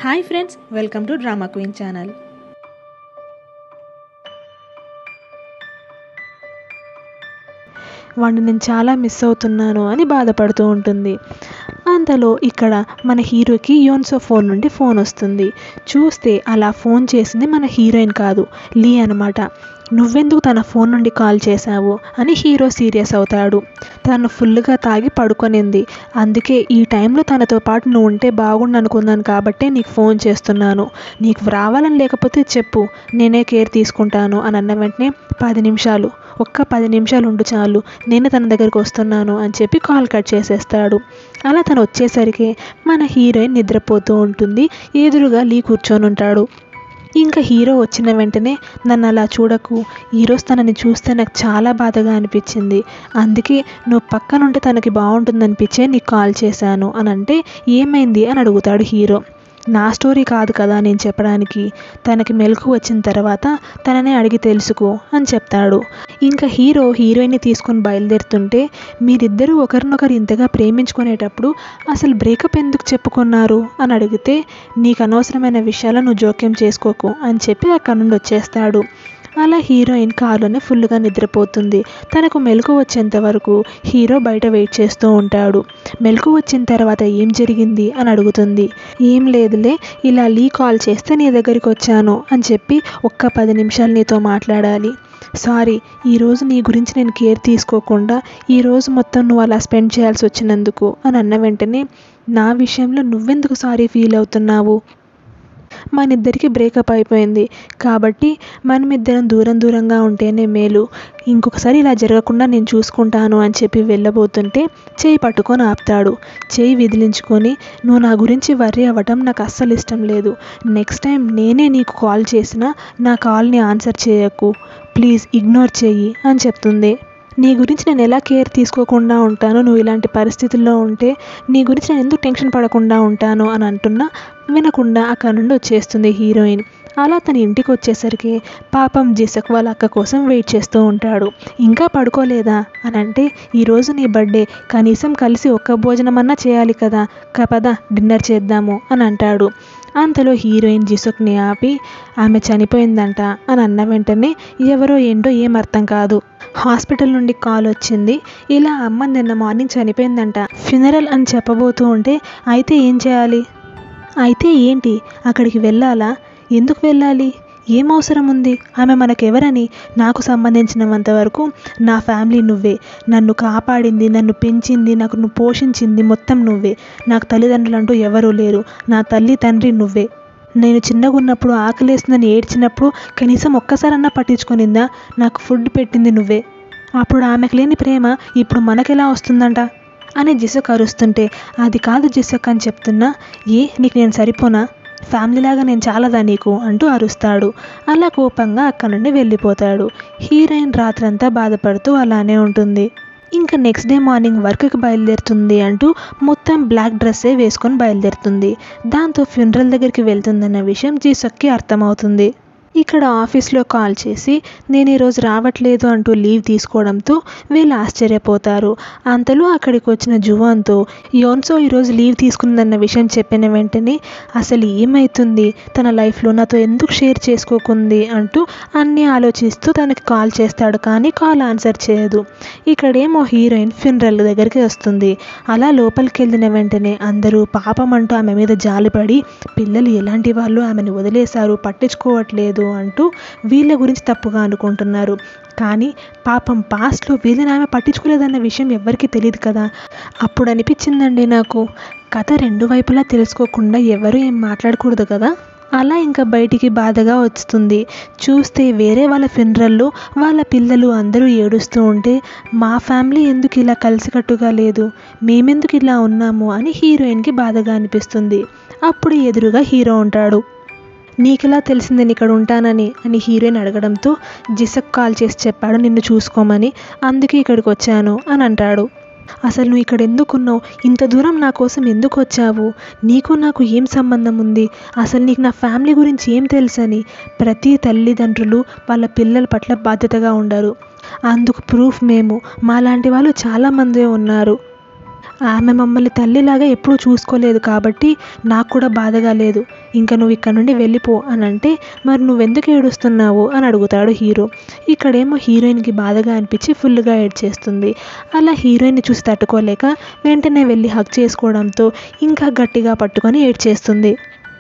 Hi friends, welcome to drama queen channel. వాడిని నేను చాలా మిస్ అవుతున్నాను అని బాధపడుతూ ఉంటుంది. అంతలో ఇక్కడ మన హీరోకి యోన్సో ఫోన్ నుండి ఫోన్ వస్తుంది. చూస్తే అలా ఫోన్ చేసింది మన హీరోయిన్ కాదు, లీ అనమాట. నువ్వెందుకు తన ఫోన్ నుండి కాల్ చేశావు అని హీరో సీరియస్ అవుతాడు. తను ఫుల్గా తాగి పడుకొనింది, అందుకే ఈ టైంలో తనతో పాటు నువ్వు ఉంటే బాగుండు అనుకున్నాను కాబట్టే నీకు ఫోన్ చేస్తున్నాను. నీకు రావాలని లేకపోతే చెప్పు, నేనే కేర్ తీసుకుంటాను అని అన్న వెంటనే 10 నిమిషాలు, ఒక్క 10 నిమిషాలు ఉండు చాలు, నేను తన దగ్గరికి వస్తున్నాను అని చెప్పి కాల్ కట్ చేసేస్తాడు. అలా తను వచ్చేసరికి మన హీరోయిన్ నిద్రపోతూ ఉంటుంది. ఎదురుగా లీ కూర్చొని ఉంటాడు. ఇంకా హీరో వచ్చిన వెంటనే నన్ను అలా చూడకు, ఈరోజు తనని చూస్తే నాకు చాలా బాధగా అనిపించింది, అందుకే నువ్వు పక్కనుంటే తనకి బాగుంటుందనిపించే నీకు కాల్ చేశాను అని అంటే, ఏమైంది అని అడుగుతాడు హీరో. నా స్టోరీ కాదు కదా నేను చెప్పడానికి, తనకి మెలకు వచ్చిన తర్వాత తననే అడిగి తెలుసుకో అని చెప్తాడు. ఇంకా హీరో హీరోయిన్ని తీసుకొని బయలుదేరుతుంటే, మీరిద్దరూ ఒకరినొకరు ఇంతగా ప్రేమించుకునేటప్పుడు అసలు బ్రేకప్ ఎందుకు చెప్పుకున్నారు అని అడిగితే, నీకు అనవసరమైన విషయాలు నువ్వు జోక్యం చేసుకోకు అని చెప్పి అక్కడి నుండి వచ్చేస్తాడు. అలా హీరోయిన్ కారులోనే ఫుల్గా నిద్రపోతుంది. తనకు మెలకు వచ్చేంత వరకు హీరో బయట వెయిట్ చేస్తూ ఉంటాడు. మెలకు వచ్చిన తర్వాత ఏం జరిగింది అని అడుగుతుంది. ఏం లేదులే, ఇలా లీ కాల్ చేస్తే నీ దగ్గరికి వచ్చాను అని చెప్పి ఒక్క 10 నిమిషాలు నీతో మాట్లాడాలి. సారీ, ఈరోజు నీ గురించి నేను కేర్ తీసుకోకుండా ఈరోజు మొత్తం నువ్వు అలా స్పెండ్ చేయాల్సి వచ్చినందుకు అని అన్న వెంటనే, నా విషయంలో నువ్వెందుకు సారీ ఫీల్ అవుతున్నావు? మనిద్దరికి బ్రేకప్ అయిపోయింది కాబట్టి మనమిద్దరం దూరంగా ఉంటేనే మేలు. ఇంకొకసారి ఇలా జరగకుండా నేను చూసుకుంటాను అని చెప్పి వెళ్ళబోతుంటే చేయి పట్టుకొని ఆపుతాడు. చేయి విదిలించుకొని, నువ్వు నా గురించి వర్రీ అవ్వటం నాకు అస్సలు ఇష్టం లేదు. నెక్స్ట్ టైం నేనే నీకు కాల్ చేసినా నా కాల్ని ఆన్సర్ చేయకు, ప్లీజ్ ఇగ్నోర్ చెయ్యి అని చెప్తుంది. నీ గురించి నేను ఎలా కేర్ తీసుకోకుండా ఉంటాను, నువ్వు ఇలాంటి పరిస్థితుల్లో ఉంటే నీ గురించి నేను ఎందుకు టెన్షన్ పడకుండా ఉంటాను అని అంటున్నా వినకుండా అక్కడ నుండి వచ్చేస్తుంది హీరోయిన్. అలా తన ఇంటికి వచ్చేసరికి పాపం జిసక్ వాళ్ళ అక్క కోసం వెయిట్ చేస్తూ ఉంటాడు. ఇంకా పడుకోలేదా అని అంటే, ఈరోజు నీ బర్త్డే, కనీసం కలిసి ఒక్క భోజనమన్నా చేయాలి కదా, పద డిన్నర్ చేద్దాము అని అంటాడు. అంతలో హీరోయిన్ జిసక్ని ఆపి, ఆమె చనిపోయిందంట అని అన్న వెంటనే ఎవరో ఏంటో ఏం అర్థం కాదు. హాస్పిటల్ నుండి కాల్ వచ్చింది, ఇలా అమ్మ నిన్న మార్నింగ్ చనిపోయిందంట, ఫ్యూనరల్ అని చెప్పబోతూ ఉంటే, అయితే ఏం చేయాలి? అయితే ఏంటి, అక్కడికి వెళ్ళాలా? ఎందుకు వెళ్ళాలి? ఏం అవసరం ఉంది? ఆమె మనకెవరని? నాకు సంబంధించినంత వరకు నా ఫ్యామిలీ నువ్వే, నన్ను కాపాడింది, నన్ను పెంచింది, నాకు నువ్వు పోషించింది మొత్తం నువ్వే. నాకు తల్లిదండ్రులు అంటూ ఎవరూ లేరు, నా తల్లి తండ్రి నువ్వే. నేను చిన్నగా ఉన్నప్పుడు ఆకలేస్తుందని ఏడ్చినప్పుడు కనీసం ఒక్కసారన్నా పట్టించుకునిందా? నాకు ఫుడ్ పెట్టింది నువ్వే. అప్పుడు ఆమెకు లేని ప్రేమ ఇప్పుడు మనకెలా వస్తుందంట అని జిసక్ అరుస్తుంటే, అది కాదు జిసక్ అని చెప్తున్నా, నీకు నేను సరిపోనా? ఫ్యామిలీలాగా నేను చాలదా నీకు అంటూ అరుస్తాడు. అలా కోపంగా అక్కడ నుండి వెళ్ళిపోతాడు. హీరోయిన్ రాత్రంతా బాధపడుతూ అలానే ఉంటుంది. ఇంకా నెక్స్ట్ డే మార్నింగ్ వర్క్కి బయలుదేరుతుంది అంటూ మొత్తం బ్లాక్ డ్రెస్సే వేసుకొని బయలుదేరుతుంది. దాంతో ఫ్యూనరల్ దగ్గరికి వెళ్తుందన్న విషయం జిసక్కి అర్థమవుతుంది. ఇక్కడ ఆఫీస్లో కాల్ చేసి నేను ఈరోజు రావట్లేదు అంటూ లీవ్ తీసుకోవడంతో వీళ్ళు ఆశ్చర్యపోతారు. అంతలో అక్కడికి వచ్చిన జువాన్తో, యోన్సో ఈరోజు లీవ్ తీసుకుందన్న విషయం చెప్పిన వెంటనే అసలు ఏమవుతుంది, తన లైఫ్లో నాతో ఎందుకు షేర్ చేసుకోకుంది అంటూ అన్నీ ఆలోచిస్తూ తనకి కాల్ చేస్తాడు, కానీ కాల్ ఆన్సర్ చేయదు. ఇక్కడేమో హీరోయిన్ ఫ్యూనరల్ దగ్గరికి వస్తుంది. అలా లోపలికి వెళ్ళిన వెంటనే అందరూ పాపం అంటూ ఆమె మీద జాలిపడి, పిల్లలు ఎలాంటి వాళ్ళు, ఆమెను వదిలేశారు, పట్టించుకోవట్లేదు అంటూ వీళ్ళ గురించి తప్పుగా అనుకుంటున్నారు. కానీ పాపం పాస్ట్లో వీళ్ళని ఆమె పట్టించుకోలేదన్న విషయం ఎవరికీ తెలియదు కదా. అప్పుడు అనిపించిందండి నాకు, కథ 2 వైపులా తెలుసుకోకుండా ఎవరు ఏం మాట్లాడకూడదు కదా. అలా ఇంకా బయటికి బాధగా వస్తుంది. చూస్తే వేరే వాళ్ళ ఫ్యూనరల్లో వాళ్ళ పిల్లలు అందరూ ఏడుస్తూ ఉంటే, మా ఫ్యామిలీ ఎందుకు ఇలా కలిసికట్టుగా లేదు, మేమెందుకు ఇలా ఉన్నాము అని హీరోయిన్కి బాధగా అనిపిస్తుంది. అప్పుడు ఎదురుగా హీరో ఉంటాడు. నీకెలా తెలిసింది నేను ఇక్కడ ఉంటానని అని హీరోయిన్ అడగడంతో, జిసక్ కాల్ చేసి చెప్పాడు నిన్ను చూసుకోమని, అందుకే ఇక్కడికి వచ్చాను అని అంటాడు. అసలు నువ్వు ఇక్కడ ఎందుకున్నావు, ఇంత దూరం నా కోసం ఎందుకు వచ్చావు, నీకు నాకు ఏం సంబంధం ఉంది, అసలు నీకు నా ఫ్యామిలీ గురించి ఏం తెలుసని. ప్రతి తల్లిదండ్రులు వాళ్ళ పిల్లల పట్ల బాధ్యతగా ఉండరు, అందుకు ప్రూఫ్ మేము, మాలాంటి వాళ్ళు చాలామందే ఉన్నారు. ఆమె మమ్మల్ని తల్లిలాగా ఎప్పుడూ చూసుకోలేదు కాబట్టి నాకు కూడా బాధగా లేదు. ఇంకా నువ్వు ఇక్కడ నుండి వెళ్ళిపో అని అంటే, మరి నువ్వెందుకు ఏడుస్తున్నావు అని అడుగుతాడు హీరో. ఇక్కడేమో హీరోయిన్కి బాధగా అనిపించి ఫుల్గా ఏడ్చేస్తుంది. అలా హీరోయిన్ని చూసి తట్టుకోలేక వెంటనే వెళ్ళి హగ్ చేసుకోవడంతో ఇంకా గట్టిగా పట్టుకొని ఏడ్చేస్తుంది.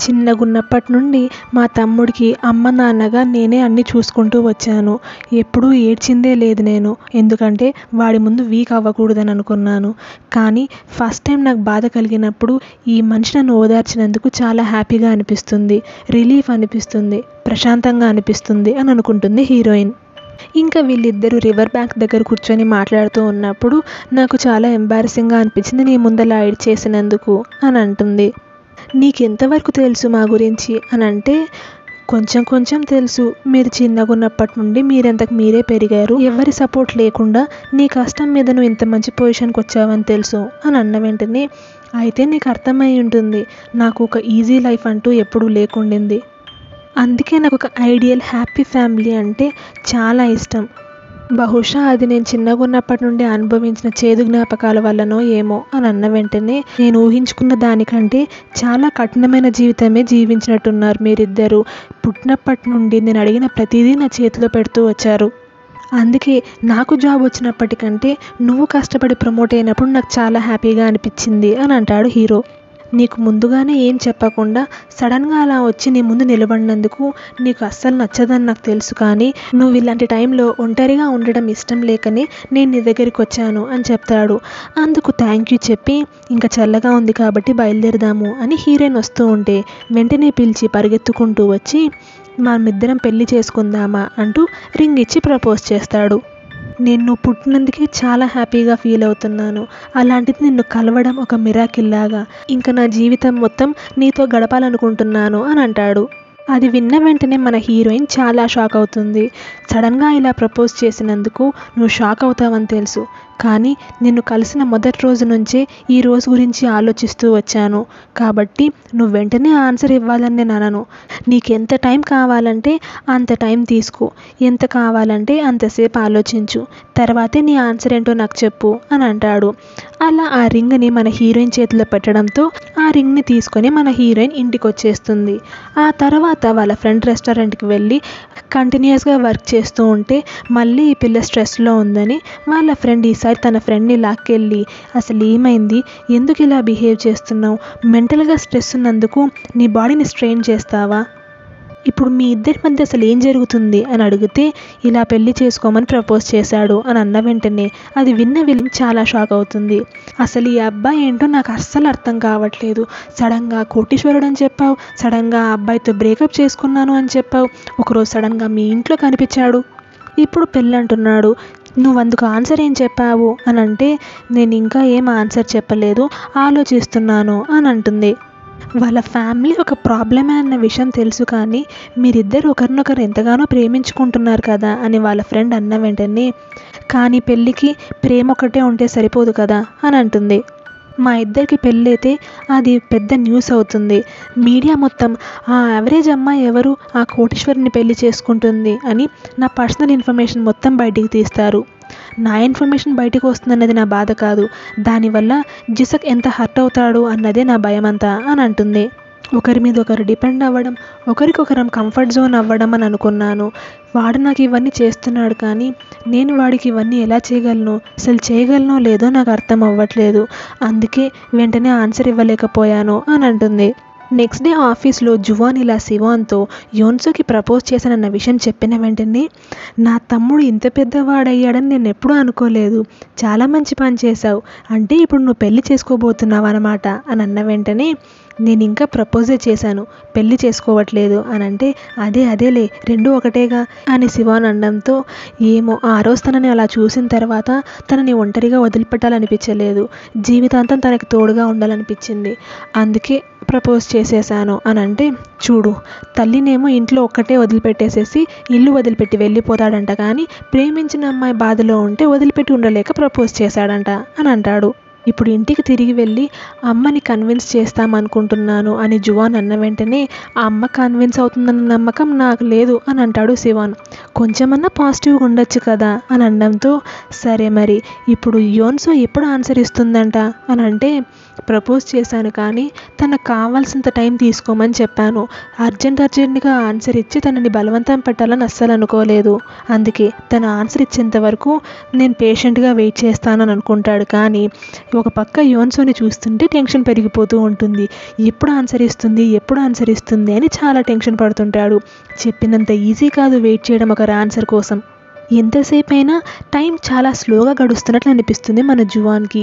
చిన్నగున్నప్పటి నుండి మా తమ్ముడికి అమ్మ నాన్నగా నేనే అన్నీ చూసుకుంటూ వచ్చాను. ఎప్పుడూ ఏడ్చిందే లేదు నేను, ఎందుకంటే వాడి ముందు వీక్ అవ్వకూడదని అనుకున్నాను. కానీ ఫస్ట్ టైం నాకు బాధ కలిగినప్పుడు ఈ మనిషి నన్ను ఓదార్చినందుకు చాలా హ్యాపీగా అనిపిస్తుంది, రిలీఫ్ అనిపిస్తుంది, ప్రశాంతంగా అనిపిస్తుంది అని అనుకుంటుంది హీరోయిన్. ఇంకా వీళ్ళిద్దరూ రివర్ బ్యాంక్ దగ్గర కూర్చొని మాట్లాడుతూ ఉన్నప్పుడు నాకు చాలా ఎంబారసింగ్గా అనిపించింది నీ ముందలా ఏడ్చేసినందుకు అని అంటుంది. నీకెంతవరకు తెలుసు మా గురించి అని అంటే, కొంచెం కొంచెం తెలుసు. మీరు చిన్నగున్నప్పటి నుండి మీరెంతకు మీరే పెరిగారు, ఎవరి సపోర్ట్ లేకుండా నీ కష్టం మీద నువ్వు ఇంత మంచి పొజిషన్కి వచ్చావని తెలుసు అని అన్న వెంటనే, అయితే నీకు అర్థమై ఉంటుంది నాకు ఒక ఈజీ లైఫ్ అంటూ ఎప్పుడూ లేకుండింది, అందుకే నాకు ఒక ఐడియల్ హ్యాపీ ఫ్యామిలీ అంటే చాలా ఇష్టం. బహుశా అది నేను చిన్నగా ఉన్నప్పటి నుండి అనుభవించిన చేదు జ్ఞాపకాల వల్లనో ఏమో అని అన్న వెంటనే, నేను ఊహించుకున్న దానికంటే చాలా కఠినమైన జీవితమే జీవించినట్టున్నారు మీరిద్దరూ. పుట్టినప్పటి నుండి నేను అడిగిన ప్రతిదీ నా చేతిలో పెడుతూ వచ్చారు. అందుకే నాకు జాబ్ వచ్చినప్పటికంటే నువ్వు కష్టపడి ప్రమోట్ అయినప్పుడు నాకు చాలా హ్యాపీగా అనిపించింది అని అంటాడు హీరో. నీకు ముందుగానే ఏం చెప్పకుండా సడన్గా అలా వచ్చి నీ ముందు నిలబడినందుకు నీకు అస్సలు నచ్చదని నాకు తెలుసు, కానీ నువ్వు ఇలాంటి టైంలో ఒంటరిగా ఉండడం ఇష్టం లేకనే నేను నీ దగ్గరికి వచ్చాను అని చెప్తాడు. అందుకు థ్యాంక్ యూ చెప్పి ఇంకా చల్లగా ఉంది కాబట్టి బయలుదేరదాము అని హీరోయిన్ వస్తూ ఉంటే వెంటనే పిలిచి పరిగెత్తుకుంటూ వచ్చి మనమిద్దరం పెళ్లి చేసుకుందామా అంటూ రింగ్ ఇచ్చి ప్రపోజ్ చేస్తాడు. నేను పుట్టినందుకే చాలా హ్యాపీగా ఫీల్ అవుతున్నాను, అలాంటిది నిన్ను కలవడం ఒక మిరాకిల్ లాగా, ఇంకా నా జీవితం మొత్తం నీతో గడపాలనుకుంటున్నాను అని అంటాడు. అది విన్న వెంటనే మన హీరోయిన్ చాలా షాక్ అవుతుంది. సడన్గా ఇలా ప్రపోజ్ చేసినందుకు నువ్వు షాక్ అవుతావని తెలుసు, కానీ నిన్ను కలిసిన మొదటి రోజు నుంచే ఈ రోజు గురించి ఆలోచిస్తూ వచ్చాను, కాబట్టి నువ్వు వెంటనే ఆన్సర్ ఇవ్వాలని నేను అనను. నీకు ఎంత టైం కావాలంటే అంత టైం తీసుకో, ఎంత కావాలంటే అంతసేపు ఆలోచించు, తర్వాతే నీ ఆన్సర్ ఏంటో నాకు చెప్పు అని అంటాడు. అలా ఆ రింగ్ని మన హీరోయిన్ చేతిలో పెట్టడంతో ఆ రింగ్ని తీసుకొని మన హీరోయిన్ ఇంటికి వచ్చేస్తుంది. ఆ తర్వాత వాళ్ళ ఫ్రెండ్ రెస్టారెంట్కి వెళ్ళి కంటిన్యూస్గా వర్క్ చేస్తూ ఉంటే మళ్ళీ ఈ పిల్ల స్ట్రెస్లో ఉందని వాళ్ళ ఫ్రెండ్ ఈసారి తన ఫ్రెండ్ని లాక్కెళ్ళి, అసలు ఏమైంది, ఎందుకు ఇలా బిహేవ్ చేస్తున్నావు, మెంటల్గా స్ట్రెస్ ఉన్నందుకు నీ బాడీని స్ట్రెయిన్ చేస్తావా, ఇప్పుడు మీ ఇద్దరి మధ్య అసలు ఏం జరుగుతుంది అని అడిగితే, ఇలా పెళ్లి చేసుకోమని ప్రపోజ్ చేశాడు అని అన్న వెంటనే అది విన్న విలన్ చాలా షాక్ అవుతుంది. అసలు ఈ అబ్బాయి ఏంటో నాకు అస్సలు అర్థం కావట్లేదు, సడన్గా కోటీశ్వరుడు అని చెప్పావు, సడన్గా ఆ అబ్బాయితో బ్రేకప్ చేసుకున్నాను అని చెప్పావు, ఒకరోజు సడన్గా మీ ఇంట్లో కనిపించాడు, ఇప్పుడు పెళ్ళి అంటున్నాడు, నువ్వు అందుకు ఆన్సర్ ఏం చెప్పావు అని అంటే, నేను ఇంకా ఏం ఆన్సర్ చెప్పలేదు, ఆలోచిస్తున్నాను అని అంటుంది. వాళ్ళ ఫ్యామిలీ ఒక ప్రాబ్లమే అన్న విషయం తెలుసు, కానీ మీరిద్దరు ఒకరినొకరు ఎంతగానో ప్రేమించుకుంటున్నారు కదా అని వాళ్ళ ఫ్రెండ్ అన్న వెంటనే, కానీ పెళ్ళికి ప్రేమ ఒకటే ఉంటే సరిపోదు కదా అని అంటుంది. మా ఇద్దరికి పెళ్ళైతే అది పెద్ద న్యూస్ అవుతుంది, మీడియా మొత్తం ఆ యావరేజ్ అమ్మాయి ఎవరు ఆ కోటీశ్వరుని పెళ్లి చేసుకుంటుంది అని నా పర్సనల్ ఇన్ఫర్మేషన్ మొత్తం బయటికి తీస్తారు. నా ఇన్ఫర్మేషన్ బయటకు వస్తుందన్నది నా బాధ కాదు, దానివల్ల జిసక్ ఎంత హర్ట్ అవుతాడు అన్నదే నా భయం అంతా అని అంటుంది. ఒకరి మీద ఒకరు డిపెండ్ అవ్వడం, ఒకరికొకరం కంఫర్ట్ జోన్ అవ్వడం అని అనుకున్నాను, వాడు నాకు ఇవన్నీ చేస్తున్నాడు, కానీ నేను వాడికి ఇవన్నీ ఎలా చేయగలను, అసలు చేయగలనో లేదో నాకు అర్థం అవ్వట్లేదు, అందుకే వెంటనే ఆన్సర్ ఇవ్వలేకపోయాను అని అంటుంది. నెక్స్ట్ డే ఆఫీస్లో జువాన్ ఇలా సివాన్తో యోన్సోకి ప్రపోజ్ చేశానన్న విషయం చెప్పిన వెంటనే, నా తమ్ముడు ఇంత పెద్దవాడయ్యాడని నేను ఎప్పుడూ అనుకోలేదు, చాలా మంచి పని చేశావు, అంటే ఇప్పుడు నువ్వు పెళ్లి చేసుకోబోతున్నావు అన్నమాట అని అన్న వెంటనే, నేను ఇంకా ప్రపోజే చేశాను, పెళ్లి చేసుకోవట్లేదు అని అంటే, అదేలే రెండూ ఒకటేగా అని సివాన్ అనడంతో, ఏమో ఆ రోజు తనని అలా చూసిన తర్వాత తనని ఒంటరిగా వదిలిపెట్టాలనిపించలేదు, జీవితాంతం తనకి తోడుగా ఉండాలనిపించింది, అందుకే ప్రపోజ్ చేసేసాను అని అంటే, చూడు తల్లినేమో ఇంట్లో ఒక్కటే వదిలిపెట్టేసేసి ఇల్లు వదిలిపెట్టి వెళ్ళిపోతాడంట, కానీ ప్రేమించిన అమ్మాయి బాధలో ఉంటే వదిలిపెట్టి ఉండలేక ప్రపోజ్ చేశాడంట అని అంటాడు. ఇప్పుడు ఇంటికి తిరిగి వెళ్ళి అమ్మని కన్విన్స్ చేస్తామనుకుంటున్నాను అని జువాన్ అన్న వెంటనే, ఆ అమ్మ కన్విన్స్ అవుతుందన్న నమ్మకం నాకు లేదు అని అంటాడు సివాన్. కొంచెమన్నా పాజిటివ్గా ఉండొచ్చు కదా అని అనడంతో, సరే మరి ఇప్పుడు యోన్సో ఎప్పుడు ఆన్సర్ ఇస్తుందంట అని అంటే, ప్రపోజ్ చేశాను, కానీ తనకు కావాల్సినంత టైం తీసుకోమని చెప్పాను. అర్జెంటుగా ఆన్సర్ ఇచ్చి తనని బలవంతం పెట్టాలని అస్సలు అనుకోలేదు. అందుకే తను ఆన్సర్ ఇచ్చేంత వరకు నేను పేషెంట్గా వెయిట్ చేస్తానని అనుకుంటాడు. కానీ ఒక పక్క యోన్సోని చూస్తుంటే టెన్షన్ పెరిగిపోతూ ఉంటుంది. ఎప్పుడు ఆన్సర్ ఇస్తుంది అని చాలా టెన్షన్ పడుతుంటాడు. చెప్పినంత ఈజీ కాదు వెయిట్ చేయడం ఒక ఆన్సర్ కోసం. ఎంతసేపు అయినా టైం చాలా స్లోగా గడుస్తున్నట్లు అనిపిస్తుంది మన జువాన్కి.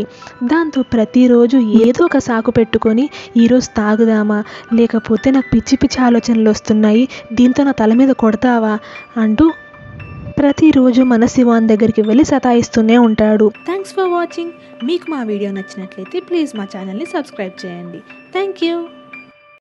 దాంతో ప్రతిరోజు ఏదో ఒక సాకు పెట్టుకొని ఈరోజు తాగుదామా, లేకపోతే నాకు పిచ్చి పిచ్చి ఆలోచనలు వస్తున్నాయి, దీంతో నా తల మీద కొడతావా అంటూ ప్రతిరోజు మన శివాన్ దగ్గరికి వెళ్ళి సతాయిస్తూనే ఉంటాడు. Thanks for watching. మీకు మా వీడియో నచ్చినట్లయితే ప్లీజ్ మా ఛానల్ని సబ్స్క్రైబ్ చేయండి. Thank you.